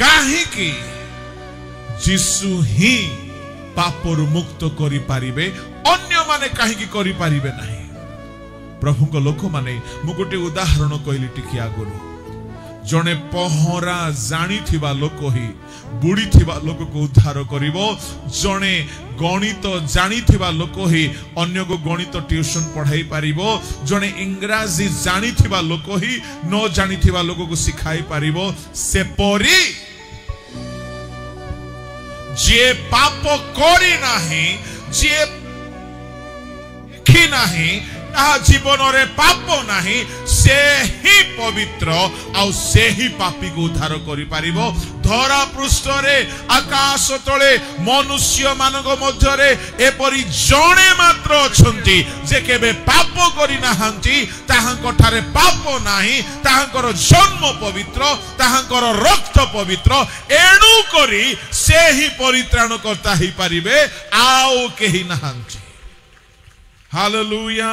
काहे कि जीसु ही पापरु मुक्त करि पारिबे अन्य माने काहे कि करि पारिबे नाही। प्रभु को लोक माने मु गोटे उदाहरण कहली टिकी आगुरु जने पहरा जानी थिबा लोक ही बुड़ी थिबा लोक को उद्धार करिवो। जने गणित जानी थिबा लोक ही अन्य को गणित ट्यूशन पढ़ाई पारिबो। जने इंग्रजी जानी थिबा लोक ही न जानी थिबा लोक को सिखाई पारिबो। से परी जे पाप करी नाही जे देखी नाही जीवन रे पाप नाही से ही पवित्र आउ से ही पापी को उद्धार करि पारिबो। धरा पृष्ठ रे आकाश तळे मनुष्य मानक मध्य रे एपरि जणे मात्र अछंती जे केबे पाप करि नाहंती। ताहांक ठारे पाप नाही, ताहांकर जन्म पवित्र, ताहांकर रक्त पवित्र। एणु करी से ही परित्राण करता ही पारिबे आउ केही नाहंती। हालेलुया।